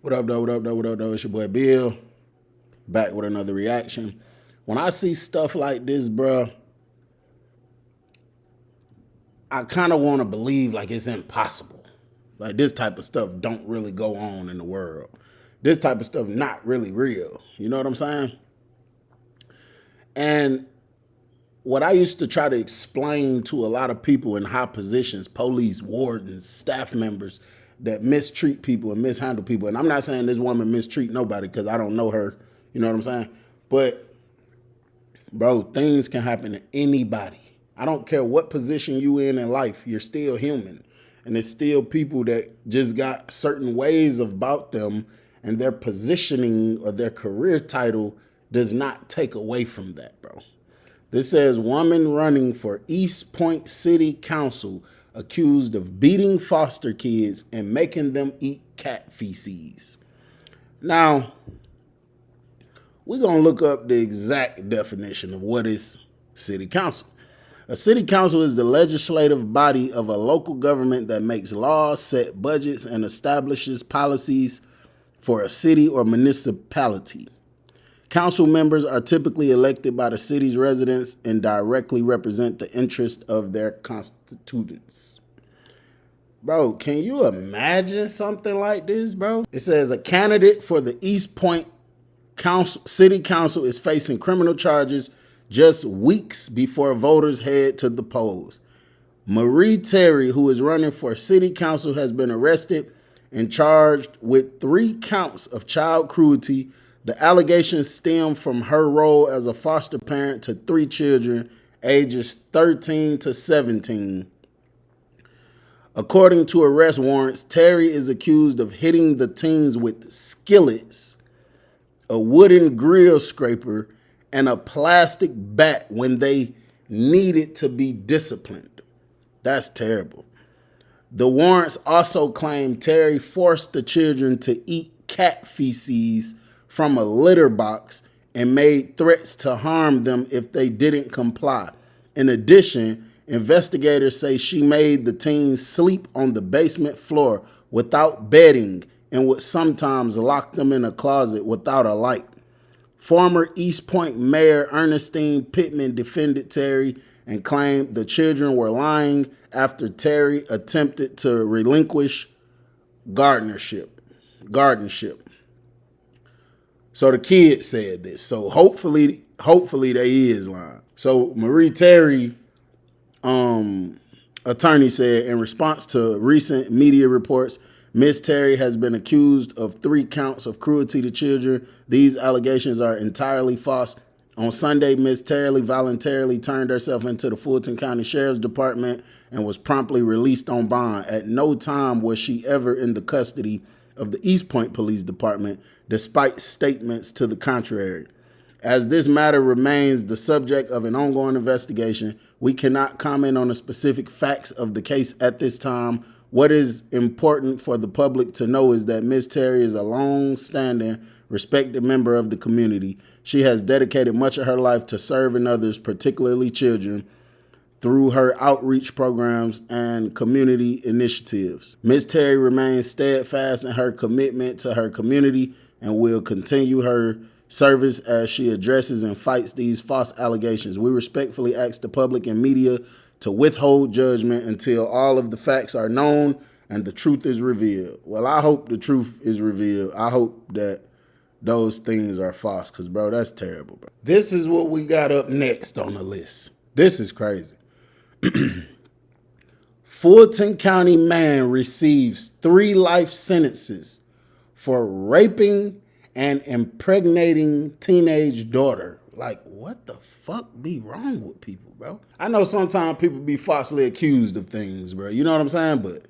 What up, though? What up, though? What up, though? It's your boy Bill. Back with another reaction. When I see stuff like this, bruh, I kind of want to believe like it's impossible. Like this type of stuff don't really go on in the world. This type of stuff not really real. You know what I'm saying? And what I used to try to explain to a lot of people in high positions, police, wardens, staff members that mistreat people and mishandle people. And I'm not saying this woman mistreat nobody because I don't know her. You know what I'm saying? But, bro, things can happen to anybody. I don't care what position you in life. You're still human. And there's still people that just got certain ways about them, and their positioning or their career title does not take away from that, bro. This says woman running for East Point City Council accused of beating foster kids and making them eat cat feces. Now, we're going to look up the exact definition of what is city council. A city council is the legislative body of a local government that makes laws, set budgets, and establishes policies for a city or municipality. Council members are typically elected by the city's residents and directly represent the interest of their constituents. Bro, can you imagine something like this, bro? It says a candidate for the East Point City Council is facing criminal charges just weeks before voters head to the polls. Marie Terry, who is running for city council, has been arrested and charged with 3 counts of child cruelty. The allegations stem from her role as a foster parent to 3 children, ages 13 to 17. According to arrest warrants, Terry is accused of hitting the teens with skillets, a wooden grill scraper, and a plastic bat when they needed to be disciplined. That's terrible. The warrants also claim Terry forced the children to eat cat feces from a litter box and made threats to harm them if they didn't comply. In addition, investigators say she made the teens sleep on the basement floor without bedding and would sometimes lock them in a closet without a light. Former East Point Mayor Ernestine Pittman defended Terry and claimed the children were lying after Terry attempted to relinquish guardianship. So the kid said this. So hopefully they is lying. So Marie Terry, attorney said in response to recent media reports, Miss Terry has been accused of 3 counts of cruelty to children. These allegations are entirely false. On Sunday, Miss Terry voluntarily turned herself into the Fulton County Sheriff's Department and was promptly released on bond. At no time was she ever in the custody of the East Point Police Department, despite statements to the contrary. As this matter remains the subject of an ongoing investigation, we cannot comment on the specific facts of the case at this time. What is important for the public to know is that Ms. Terry is a long-standing, respected member of the community. She has dedicated much of her life to serving others, particularly children, through her outreach programs and community initiatives. Ms. Terry remains steadfast in her commitment to her community and will continue her service as she addresses and fights these false allegations. We respectfully ask the public and media to withhold judgment until all of the facts are known and the truth is revealed. Well, I hope the truth is revealed. I hope that those things are false because, bro, that's terrible, bro. This is what we got up next on the list. This is crazy. Fulton County man receives 3 life sentences for raping and impregnating teenage daughter. Like, what the fuck be wrong with people, bro? I know sometimes people be falsely accused of things, bro. You know what I'm saying? But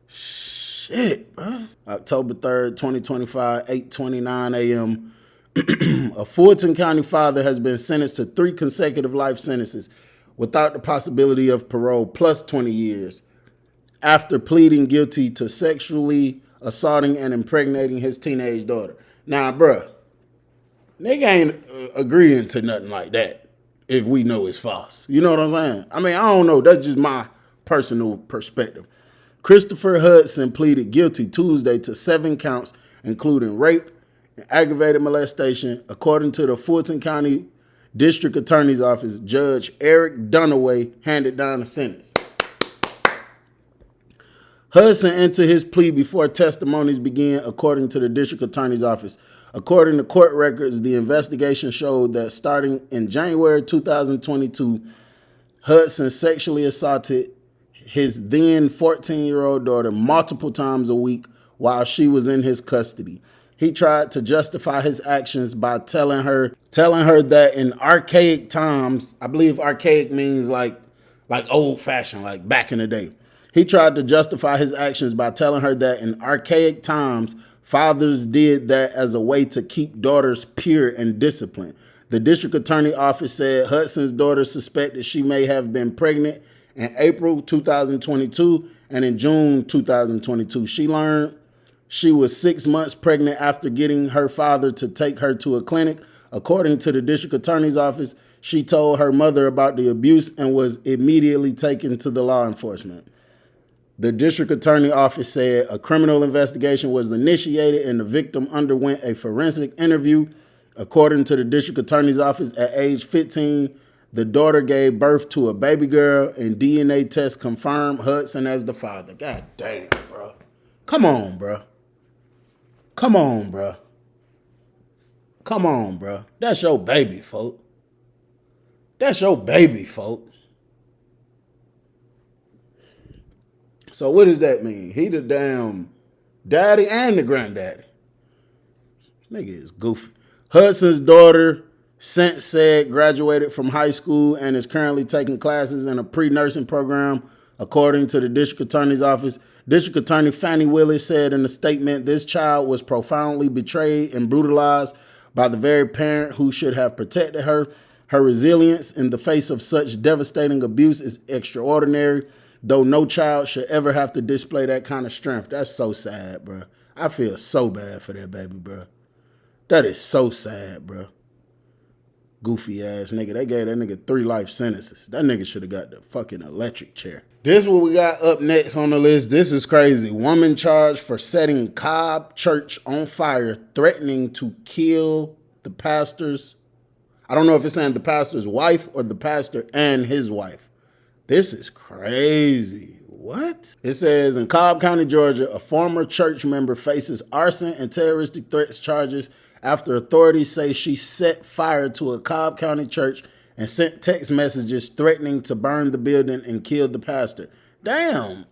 shit, bro. October 3rd, 2025, 8:29 a.m. A Fulton County father has been sentenced to 3 consecutive life sentences without the possibility of parole plus 20 years after pleading guilty to sexually assaulting and impregnating his teenage daughter. Now, bruh, nigga ain't agreeing to nothing like that if we know it's false. You know what I'm saying? I mean, I don't know. That's just my personal perspective. Christopher Hudson pleaded guilty Tuesday to 7 counts including rape and aggravated molestation. According to the Fulton County District Attorney's Office, Judge Eric Dunaway handed down the sentence. Hudson entered his plea before testimonies began, according to the District Attorney's Office. According to court records, the investigation showed that starting in January 2022, Hudson sexually assaulted his then 14-year-old daughter multiple times a week while she was in his custody. He tried to justify his actions by telling her that in archaic times, I believe archaic means like old fashioned, like back in the day. He tried to justify his actions by telling her that in archaic times, fathers did that as a way to keep daughters pure and disciplined. The district attorney office said Hudson's daughter suspected she may have been pregnant in April 2022 and in June 2022. She learned she was 6 months pregnant after getting her father to take her to a clinic. According to the district attorney's office, she told her mother about the abuse and was immediately taken to the law enforcement. The district attorney office said a criminal investigation was initiated and the victim underwent a forensic interview. According to the district attorney's office, at age 15, the daughter gave birth to a baby girl and DNA tests confirmed Hudson as the father. God damn, bro. Come on, bro. Come on, bro. Come on, bro. That's your baby, folk. That's your baby, folk. So what does that mean? He the damn daddy and the granddaddy. Nigga is goofy. Hudson's daughter, since said, graduated from high school and is currently taking classes in a pre-nursing program, according to the district attorney's office. District Attorney Fannie Willis said in a statement, this child was profoundly betrayed and brutalized by the very parent who should have protected her. Her resilience in the face of such devastating abuse is extraordinary, though no child should ever have to display that kind of strength. That's so sad, bro. I feel so bad for that baby, bro. That is so sad, bro. Goofy ass nigga. They gave that nigga 3 life sentences. That nigga should have got the fucking electric chair. This is what we got up next on the list. This is crazy. Woman charged for setting Cobb Church on fire, threatening to kill the pastor's, I don't know if it's saying the pastor's wife or the pastor and his wife. This is crazy. What? It says in Cobb County, Georgia, a former church member faces arson and terroristic threats charges after authorities say she set fire to a Cobb County church and sent text messages threatening to burn the building and kill the pastor. Damn,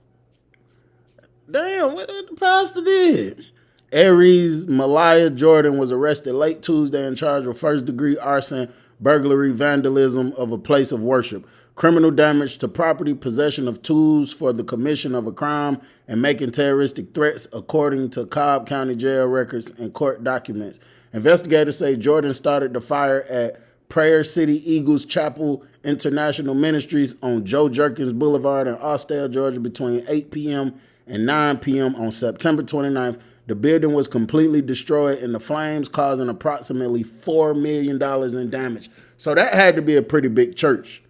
what the pastor did? Aries Malaya Jordan was arrested late Tuesday and charged with first-degree arson, burglary, vandalism of a place of worship, criminal damage to property, possession of tools for the commission of a crime, and making terroristic threats, according to Cobb County jail records and court documents. Investigators say Jordan started the fire at Prayer City Eagles Chapel International Ministries on Joe Jerkins Boulevard in Austell, Georgia, between 8 p.m. and 9 p.m. on September 29th. The building was completely destroyed in the flames, causing approximately $4 million in damage. So that had to be a pretty big church.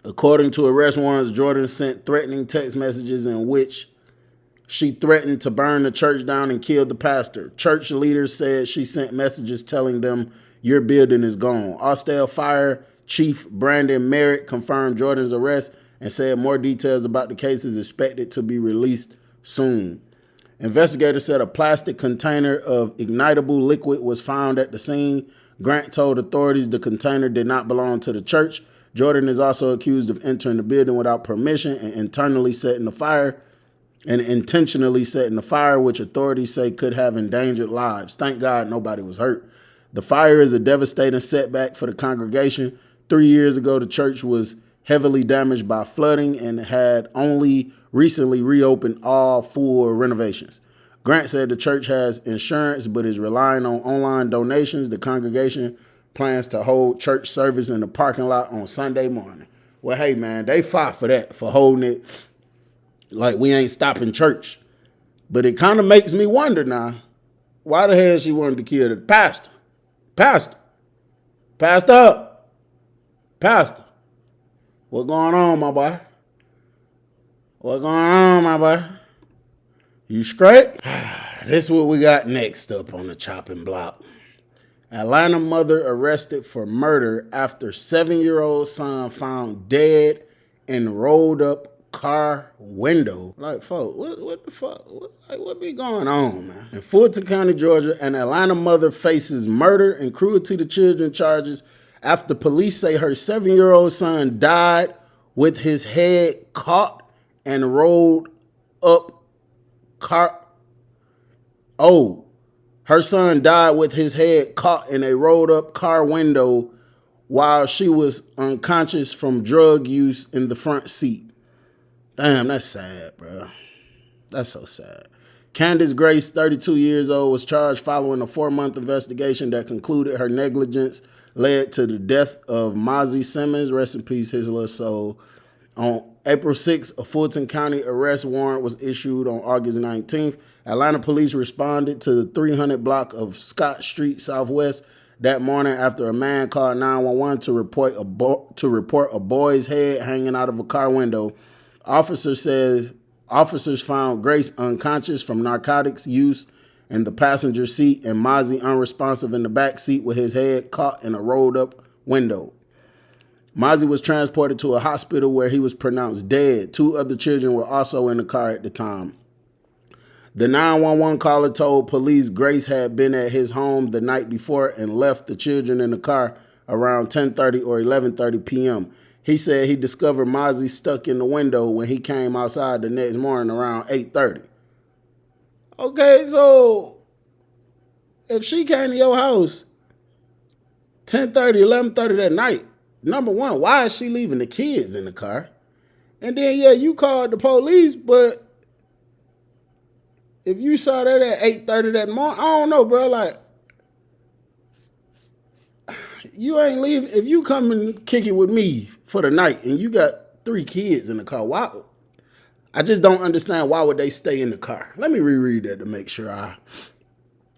According to arrest warrants, Jordan sent threatening text messages in which she threatened to burn the church down and kill the pastor. Church leaders said she sent messages telling them, your building is gone. Austell Fire Chief Brandon Merritt confirmed Jordan's arrest and said more details about the case is expected to be released soon. Investigators said a plastic container of ignitable liquid was found at the scene. Grant told authorities the container did not belong to the church. Jordan is also accused of entering the building without permission and intentionally setting the fire, which authorities say could have endangered lives. Thank God nobody was hurt. The fire is a devastating setback for the congregation. 3 years ago, the church was heavily damaged by flooding and had only recently reopened all full renovations. Grant said the church has insurance but is relying on online donations. The congregation plans to hold church service in the parking lot on Sunday morning. Well, hey, man, they fought for that, for holding it like we ain't stopping church. But it kind of makes me wonder now, why the hell she wanted to kill the pastor? Pastor. What going on, my boy? What going on, my boy? You straight? This is what we got next up on the chopping block. Atlanta mother arrested for murder after 7-year-old son found dead in rolled up car window. Like, folks, what the fuck? What be going on, man? In Fulton County, Georgia, an Atlanta mother faces murder and cruelty to children charges after police say her 7-year-old son died with his head caught and rolled up car. Oh, her son died with his head caught in a rolled up car window while she was unconscious from drug use in the front seat. Damn, that's sad, bro. That's so sad. Candace Grace, 32 years old, was charged following a 4-month investigation that concluded her negligence led to the death of Mozzie Simmons, rest in peace, his little soul. On April 6th, a Fulton County arrest warrant was issued. On August 19th, Atlanta police responded to the 300 block of Scott Street Southwest that morning after a man called 911 to report a boy's head hanging out of a car window. Officers found Grace unconscious from narcotics use in the passenger seat and Mozzie unresponsive in the back seat with his head caught in a rolled up window. Mozzie was transported to a hospital where he was pronounced dead. 2 other children were also in the car at the time. The 911 caller told police Grace had been at his home the night before and left the children in the car around 10:30 or 11:30 p.m. He said he discovered Mozzie stuck in the window when he came outside the next morning around 8:30. Okay, so if she came to your house 10:30, 11:30 that night, number one, why is she leaving the kids in the car? And then, yeah, you called the police, but if you saw that at 8:30 that morning, I don't know, bro. Like, you ain't leaving. If you come and kick it with me for the night and you got 3 kids in the car, why? I just don't understand why would they stay in the car. Let me reread that to make sure I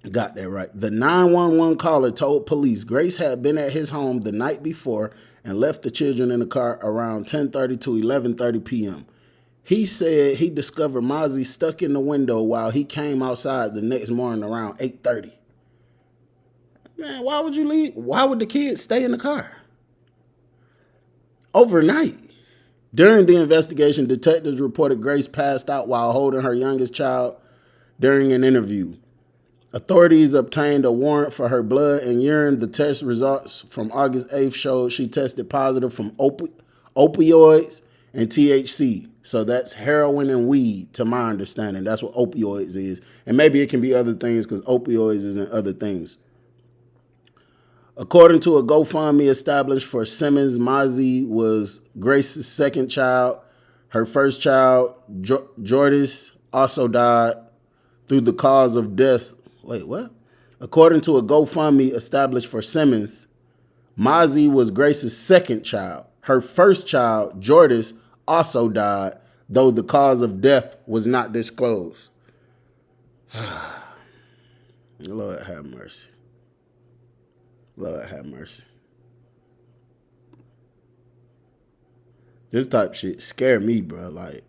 got that right. The 911 caller told police Grace had been at his home the night before and left the children in the car around 10:30 to 11:30 p.m. He said he discovered Mozzie stuck in the window while he came outside the next morning around 8:30. Man, why would you leave? Why would the kids stay in the car overnight? During the investigation, detectives reported Grace passed out while holding her youngest child during an interview. Authorities obtained a warrant for her blood and urine. The test results from August 8th showed she tested positive from opioids and THC. So that's heroin and weed, to my understanding. That's what opioids is. And maybe it can be other things because opioids isn't other things. According to a GoFundMe established for Simmons, Mozzie was Grace's second child. Her first child, Jordis, also died through the cause of death. Wait, what? According to a GoFundMe established for Simmons, Mozzie was Grace's second child. Her first child, Jordis, also died, though the cause of death was not disclosed. Lord have mercy. Lord have mercy. This type of shit scare me, bro. Like,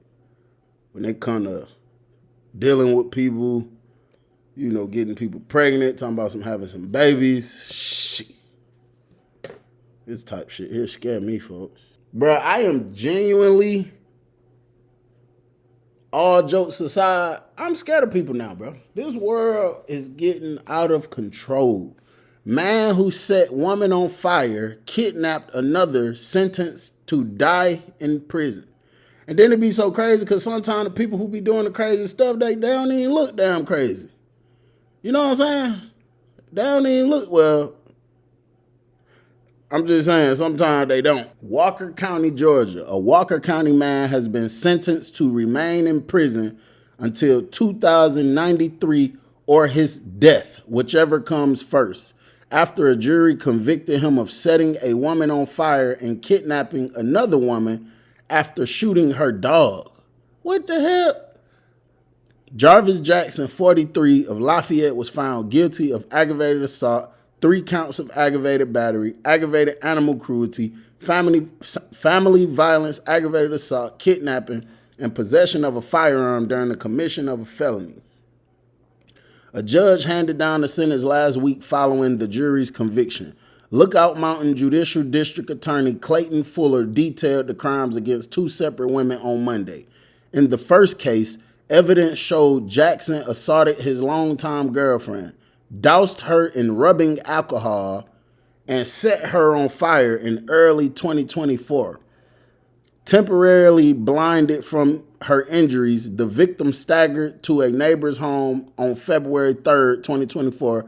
when they come to dealing with people, you know, getting people pregnant, talking about having some babies. Shit. This type of shit here scare me, folks. Bro, I am genuinely, all jokes aside, I'm scared of people now, bro. This world is getting out of control. Man who set woman on fire, kidnapped another, sentenced to die in prison. And then it be so crazy because sometimes the people who be doing the crazy stuff, they don't even look damn crazy. You know what I'm saying? They don't even look, well, I'm just saying, sometimes they don't. Walker County, Georgia. A Walker County man has been sentenced to remain in prison until 2093 or his death, whichever comes first, after a jury convicted him of setting a woman on fire and kidnapping another woman after shooting her dog. What the hell? Jarvis Jackson, 43, of Lafayette, was found guilty of aggravated assault, 3 counts of aggravated battery, aggravated animal cruelty, family violence, aggravated assault, kidnapping, and possession of a firearm during the commission of a felony. A judge handed down the sentence last week following the jury's conviction. Lookout Mountain Judicial District Attorney Clayton Fuller detailed the crimes against two separate women on Monday. In the first case, evidence showed Jackson assaulted his longtime girlfriend, doused her in rubbing alcohol, and set her on fire in early 2024. Temporarily blinded from her injuries, the victim staggered to a neighbor's home on February 3rd, 2024,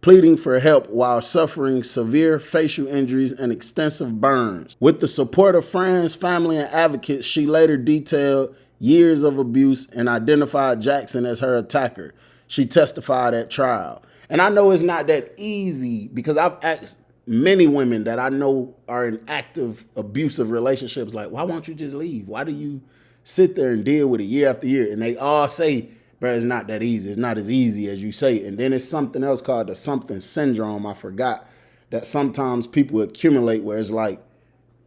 pleading for help while suffering severe facial injuries and extensive burns. With the support of friends, family, and advocates, she later detailed years of abuse and identified Jackson as her attacker. She testified at trial. And I know it's not that easy because I've asked many women that I know are in active abusive relationships, like, why won't you just leave? Why do you sit there and deal with it year after year? And they all say, bro, it's not that easy. It's not as easy as you say. And then it's something else called the something syndrome. I forgot that sometimes people accumulate where it's like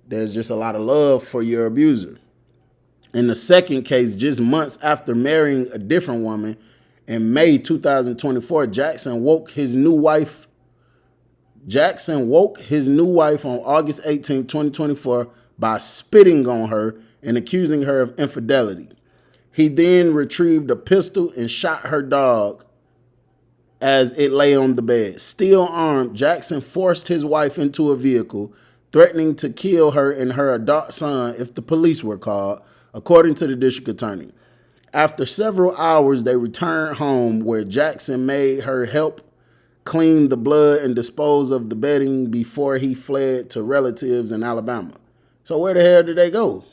there's just a lot of love for your abuser. In the second case, just months after marrying a different woman, in May 2024, Jackson woke his new wife on August 18, 2024 by spitting on her and accusing her of infidelity. He then retrieved a pistol and shot her dog as it lay on the bed. Still armed, Jackson forced his wife into a vehicle, threatening to kill her and her adult son if the police were called, according to the district attorney. After several hours, they returned home where Jackson made her help clean the blood and dispose of the bedding before he fled to relatives in Alabama. So where the hell did they go?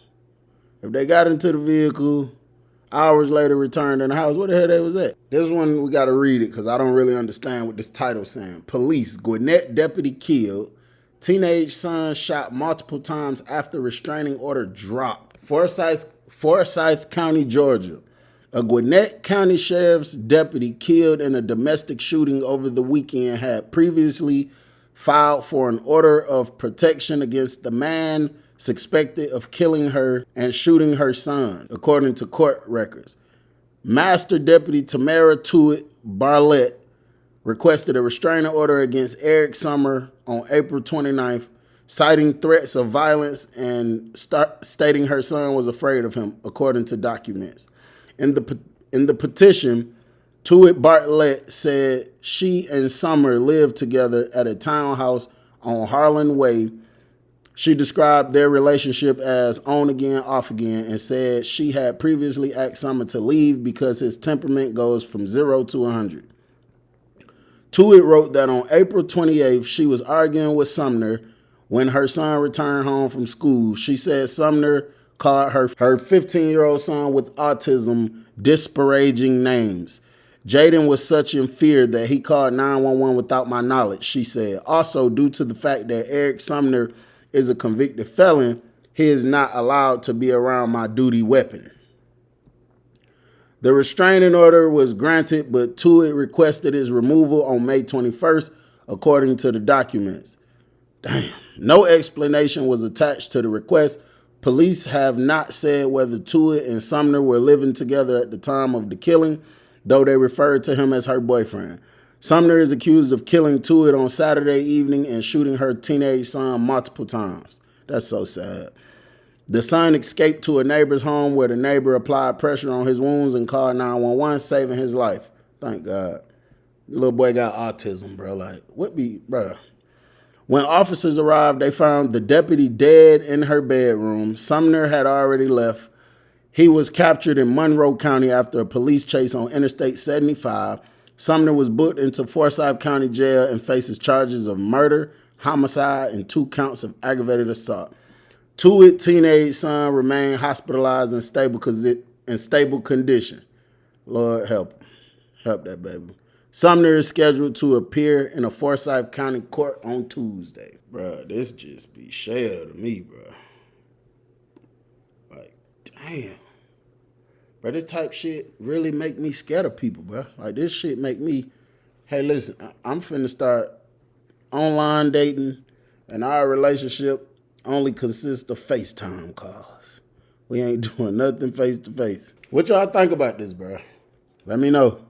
If they got into the vehicle, hours later returned in the house, where the hell they was at? This one, we got to read it because I don't really understand what this title's saying. Police, Gwinnett deputy killed. Teenage son shot multiple times after restraining order dropped. Forsyth County, Georgia. A Gwinnett County Sheriff's deputy killed in a domestic shooting over the weekend had previously filed for an order of protection against the man suspected of killing her and shooting her son, according to court records. Master Deputy Tamara Tuitt Barlett requested a restraining order against Eric Summer on April 29th, citing threats of violence and stating her son was afraid of him, according to documents. In the petition, Tuitt Bartlett said she and Summer lived together at a townhouse on Harlan Way. She described their relationship as on again, off again, and said she had previously asked Summer to leave because his temperament goes from 0 to 100. Tuitt wrote that on April 28th, she was arguing with Sumner when her son returned home from school. She said Sumner called her 15-year-old son with autism disparaging names. Jaden was such in fear that he called 911 without my knowledge, she said. Also, due to the fact that Eric Sumner is a convicted felon, he is not allowed to be around my duty weapon. The restraining order was granted, but Tuitt requested its removal on May 21st, according to the documents. Damn. No explanation was attached to the request. Police have not said whether Tuitt and Sumner were living together at the time of the killing, though they referred to him as her boyfriend. Sumner is accused of killing Tuitt on Saturday evening and shooting her teenage son multiple times. That's so sad. The son escaped to a neighbor's home where the neighbor applied pressure on his wounds and called 911, saving his life. Thank God. The little boy got autism, bro. Like, bro? When officers arrived, they found the deputy dead in her bedroom. Sumner had already left. He was captured in Monroe County after a police chase on Interstate 75. Sumner was booked into Forsyth County Jail and faces charges of murder, homicide, and 2 counts of aggravated assault. Tuitt's teenage son remained hospitalized in stable condition. Lord help him. Help that baby. Sumner is scheduled to appear in a Forsyth County court on Tuesday. Bruh, this just be shell to me, bruh. Like, damn. Bruh, this type shit really make me scared of people, bruh. Like, this shit make me, hey, listen, I'm finna start online dating, and our relationship only consists of FaceTime calls. We ain't doing nothing face-to-face. What y'all think about this, bruh? Let me know.